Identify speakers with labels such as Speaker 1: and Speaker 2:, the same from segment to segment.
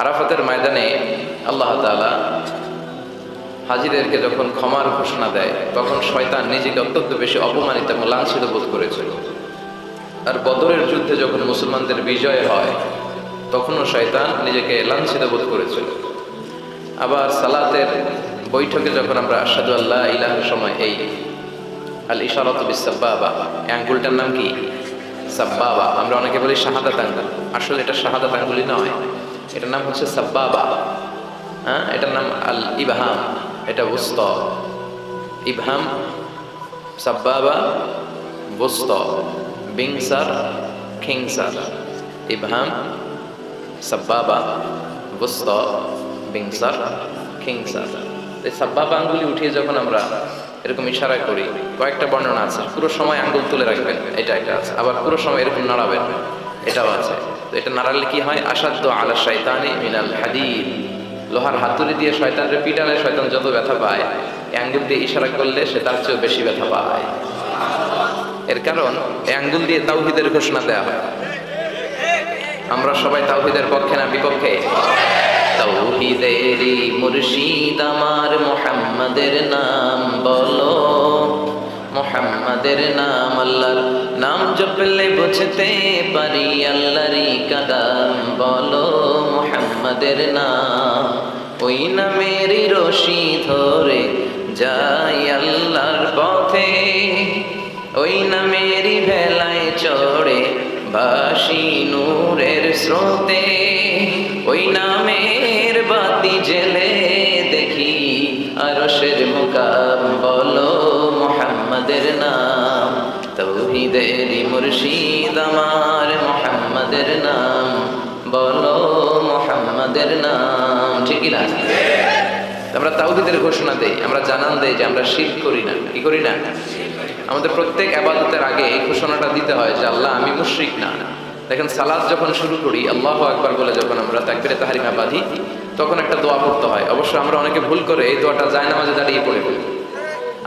Speaker 1: আরাফাতের ময়দানে আল্লাহ তাআলা হাজিদেরকে যখন ক্ষমার ঘোষণা দেয় তখন শয়তান নিজেকে অত্যন্ত বেশি অপমানিত এবং লাঞ্ছিত বোধ করেছিল। আর বদরের যুদ্ধে যখন মুসলমানদের বিজয় হয় তখনও শয়তান নিজেকে লাঞ্ছিত বোধ করেছিল। আবার সালাতের বৈঠকে যখন আমরা আশহাদু আল্লা ইলাহার সময় এই আল ইশারাতু বিস সাব্বাবা, এই আঙ্গুলটার নাম কি? সাব্বাবা। আমরা অনেকে বলি শাহাদাত আঙ্গুল, আসলে এটা শাহাদাত আঙ্গুলি নয়, এটার নাম হচ্ছে সাব্বাবা। হ্যাঁ, এটার নাম আল ইবহাম, এটা বুস্তা। ইবহাম, সাব্বাবা, বুস্তা, বিংসার, খিংসার। ইবহাম, সাব্বাবা, বুস্তা, বিংসার, খিংসার। এই সাব্বাবা আঙ্গুলি উঠিয়ে যখন আমরা এরকম ইশারা করি, কয়েকটা বর্ণনা আছে। পুরো সময় আঙ্গুল তুলে রাখবেন, এটা একটা আছে। আবার পুরো সময় এরকম নাড়াবেন, এটাও আছে। তো এটা নাড়ালে কি হয়? আসাদ্দু আলা শাইতানি মিনাল হাদিদ। লোহার হাতুড়ি দিয়ে শয়তানরে পিটালে শয়তান যত ব্যথা পায়, এই আঙ্গুল দিয়ে ইশারা করলে সে তার চেয়েও বেশি ব্যথা পায়। এর কারণ এই আঙ্গুল দিয়ে তাওহীদের ঘোষণা দেয়া হয়। আমরা সবাই তাওহীদের পক্ষে না বিপক্ষে? তাওহীদেরই মুর্শিদ আমার মুহাম্মাদের নাম বলো, মুহাম্মাদের নাম। আল্লাহর নাম জপলে বুঝতে পারি আল্লাহরই কালাম বলো, মুহাম্মাদের নাম। ওই নামেরই রশি ধরে যাই আল্লাহর পথে, ওই নামেরই ভেলায় চড়ে ভাসি নূরের স্রোতে। ওই নামের বাতি জেলে দেখি আরশের মুকাম বলো, মুহাম্মাদের নাম। তাওহীদেরই মুর্শিদ আমার মুহাম্মাদের নাম বলো, মুহাম্মাদের নাম। ঠিক না? আমরা তাওহীদের ঘোষণা দেই, আমরা জানান দেই যে আমরা শিরক করি না। কি করি না? আমাদের প্রত্যেক ইবাদতের আগে এই ঘোষণাটা দিতে হয় যে আল্লাহ আমি মুশরিক না। দেখেন, সালাত যখন শুরু করি আল্লাহু আকবার বলে যখন আমরা তাকবীরে তাহরিমা বাঁধি তখন একটা দোয়া পড়তে হয়। অবশ্য আমরা অনেকে ভুল করে এই দোয়াটা জায়নামাজে দাঁড়িয়ে পড়ে ফেলি।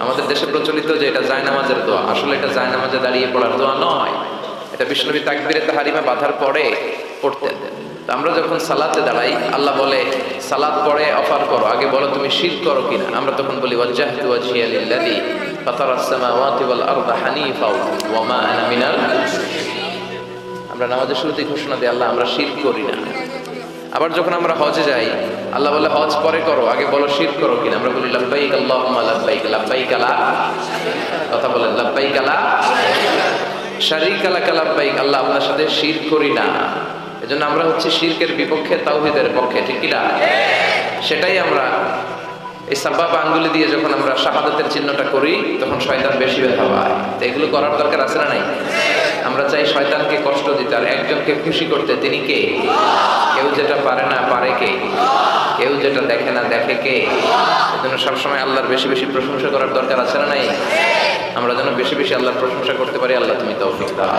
Speaker 1: আমাদের দেশে প্রচলিত যে এটা জায়নামাজের দোয়া, আসলে এটা জায়নামাজে দাঁড়িয়ে পড়ার দোয়া নয়। এটা বিশ্বনবী তাকবীরে তাহরিমা বাঁধার পরে পড়তেন। তো আমরা যখন সালাতে দাঁড়াই আল্লাহ বলে সালাত পড়ে অফার করো, আগে বলো তুমি শিরক করো কিনা। আমরা তখন বলি ওয়াজজাহতু ওয়াজহিয়া লিল্লাযী ফাতারাস সামাওয়াতি ওয়াল আরদা হানিফা ওয়া মা আনা মিনাল মুশরিকিন। আমরা নামাজের শুরুতেই ঘোষণা দিই আল্লাহ আমরা শিরক করি না। আবার যখন আমরা হজে যাই আল্লাহ বলে হজ পরে করো, আগে বলো শিরক করো কিনা। আমরা বলি লাব্বাইক আল্লাহুম্মা লাব্বাইক, লাব্বাইক লা, কথা বলেন লাব্বাইক লা শারীকা লাকা লাব্বাইক, আল্লাহ আপনার সাথে শিরক করি না। এজন্য আমরা হচ্ছে শিরকের বিপক্ষে, তাওহীদের পক্ষে। ঠিক কি না? সেটাই আমরা এই সাব্বাবা আঙ্গুলি দিয়ে যখন আমরা শাহাদাতের চিহ্নটা করি তখন শয়তান বেশি ব্যথা পায়। তো এগুলো করার দরকার আছে না নাই? আমরা চাই শয়তানকে কষ্ট দিতে আর একজনকে খুশি করতে। তিনি কে? কেউ যেটা পারে না পারে কে? কেউ যেটা দেখে না দেখে কে? এজন্য সবসময় আল্লাহর বেশি বেশি প্রশংসা করার দরকার আছে না নাই? আমরা যেন বেশি বেশি আল্লাহর প্রশংসা করতে পারি। আল্লাহ তুমি তৌফিক দাও।